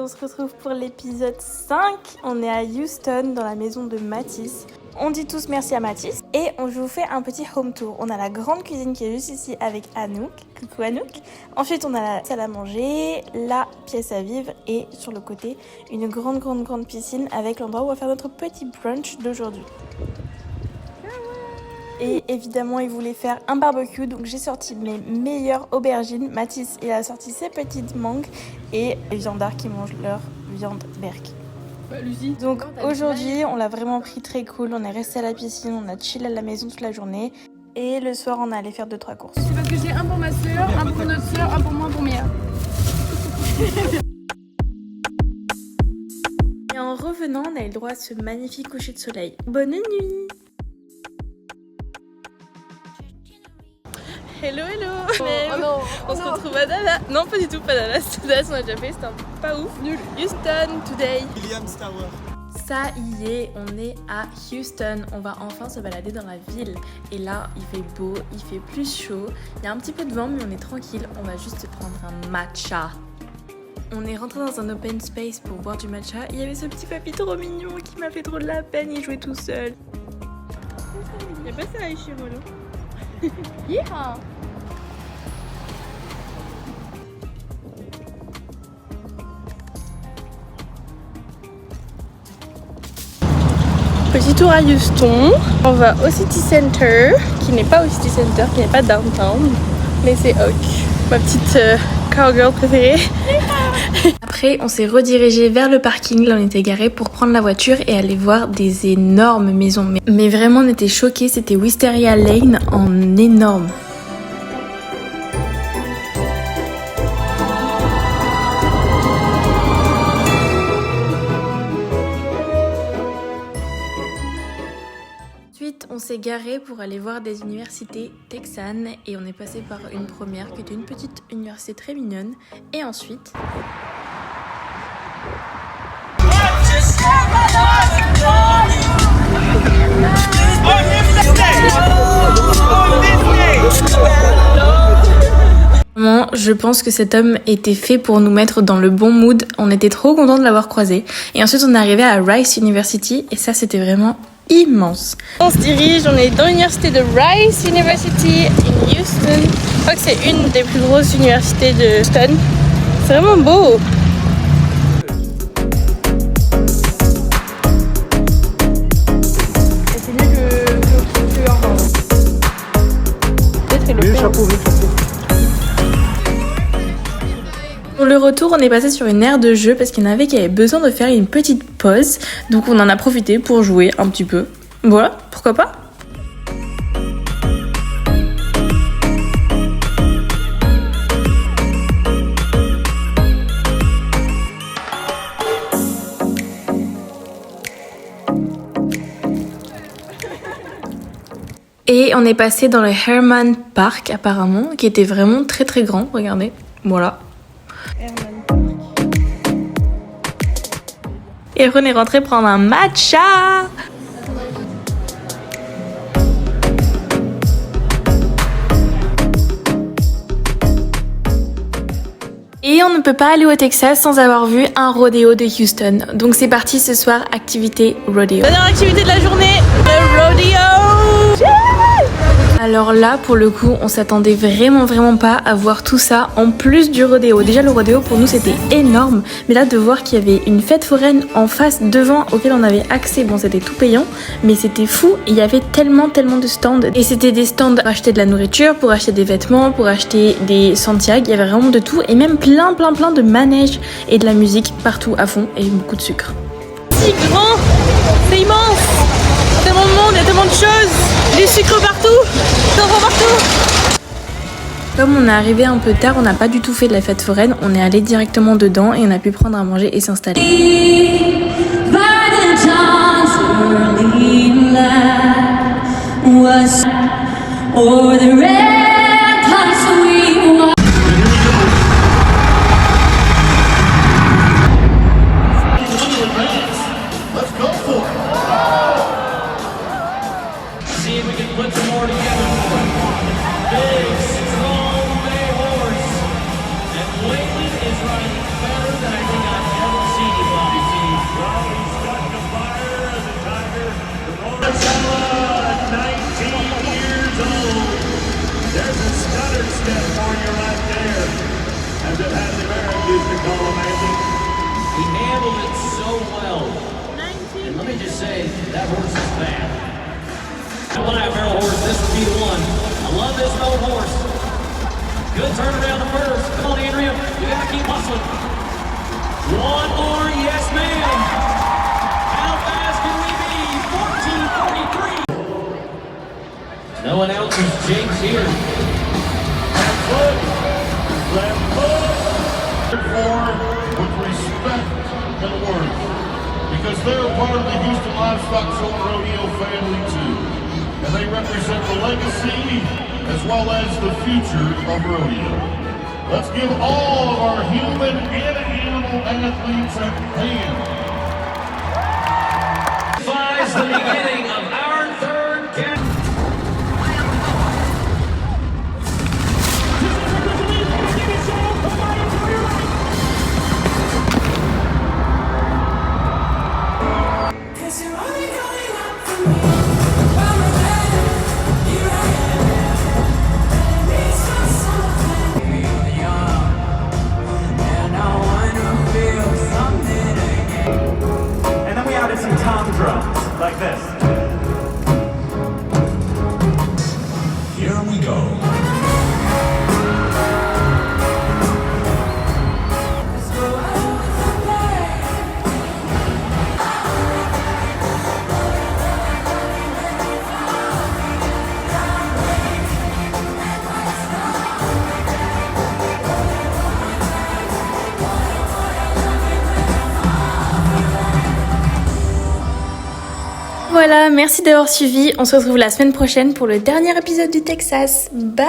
on se retrouve pour l'épisode 5. On est à Houston, dans la maison de Mathis. On dit tous merci à Mathis et je vous fais un petit home tour. On a la grande cuisine qui est juste ici avec Anouk. Coucou Anouk. Ensuite, on a la salle à manger, la pièce à vivre et sur le côté, une grande piscine avec l'endroit où on va faire notre petit brunch d'aujourd'hui. Et évidemment, il voulait faire un barbecue, donc j'ai sorti mes meilleures aubergines. Mathis, il a sorti ses petites mangues et les viandards qui mangent leur viande berk. Donc aujourd'hui, on l'a vraiment pris très cool. On est resté à la piscine, on a chillé à la maison toute la journée. Et le soir, on est allé faire 2-3 courses. C'est parce que j'ai un pour ma soeur, un pour notre soeur, un pour moi, pour Mia. Et en revenant, on a eu le droit à ce magnifique coucher de soleil. Bonne nuit! Hello! Oh non, on se retrouve à Dallas. Non, pas du tout, pas Dallas. Dallas, on a déjà fait, c'était pas ouf. Nul. Houston, today. Williams Tower. Ça y est, on est à Houston. On va enfin se balader dans la ville. Et là, il fait beau, il fait plus chaud. Il y a un petit peu de vent, mais on est tranquille. On va juste prendre un matcha. On est rentré dans un open space pour boire du matcha. Il y avait ce petit papy trop mignon qui m'a fait trop de la peine. Il jouait tout seul. Il y a pas ça à Ishirolo. Yeah. Petit tour à Houston. On va au City Center, qui n'est pas au City Center, qui n'est pas downtown, mais c'est Oak, ma petite cowgirl préférée. Après, on s'est redirigé vers le parking. Là, on était garé pour prendre la voiture et aller voir des énormes maisons. Mais vraiment, on était choqués. C'était Wisteria Lane en énorme. Ensuite, on s'est garé pour aller voir des universités texanes et on est passé par une première qui était une petite université très mignonne. Et ensuite... Je pense que cet homme était fait pour nous mettre dans le bon mood. On était trop contents de l'avoir croisé. Et ensuite, on est arrivé à Rice University et ça, c'était vraiment immense. On se dirige, on est dans l'université de Rice University in Houston. Je crois que c'est une des plus grosses universités de Houston. C'est vraiment beau. Et c'est mieux que Harvard. Peut-être le chapeau. Pour le retour, on est passé sur une aire de jeu parce qu'il y en avait qui avaient besoin de faire une petite pause. Donc on en a profité pour jouer un petit peu. Voilà, pourquoi pas? Et on est passé dans le Herman Park apparemment, qui était vraiment très grand, regardez, voilà. Et on est rentré prendre un matcha. Et on ne peut pas aller au Texas sans avoir vu un rodéo de Houston. Donc c'est parti ce soir, activité rodéo. Dernière activité de la journée, le rodéo. Alors là, pour le coup, on s'attendait vraiment pas à voir tout ça en plus du rodéo. Déjà, le rodéo, pour nous, c'était énorme. Mais là, de voir qu'il y avait une fête foraine en face, devant, auquel on avait accès, bon, c'était tout payant, mais c'était fou. Il y avait tellement de stands. Et c'était des stands pour acheter de la nourriture, pour acheter des vêtements, pour acheter des Santiago. Il y avait vraiment de tout. Et même plein de manèges et de la musique partout à fond et beaucoup de sucre. Si grand, c'est immense. Tellement de monde, il y a tellement de choses, du sucre partout, partout. Comme on est arrivé un peu tard, on n'a pas du tout fait de la fête foraine, on est allé directement dedans et on a pu prendre à manger et s'installer. me just say, that horse is bad. I want to have a barrel horse, this would be the one. I love this old horse. Good turn around the first. Come on, Andrea, you gotta keep hustling. One more, yes ma'am. How fast can we be? 14:43. No one else is Jake's here. Left foot. For with respect and worth, because they're a part of the Houston Livestock Show and Rodeo family too, and they represent the legacy as well as the future of rodeo. Let's give all of our human and animal athletes a hand. Signifies the beginning of our third game. And then we added some tom drums, like this. Here we go. Voilà, merci d'avoir suivi. On se retrouve la semaine prochaine pour le dernier épisode du Texas. Bye!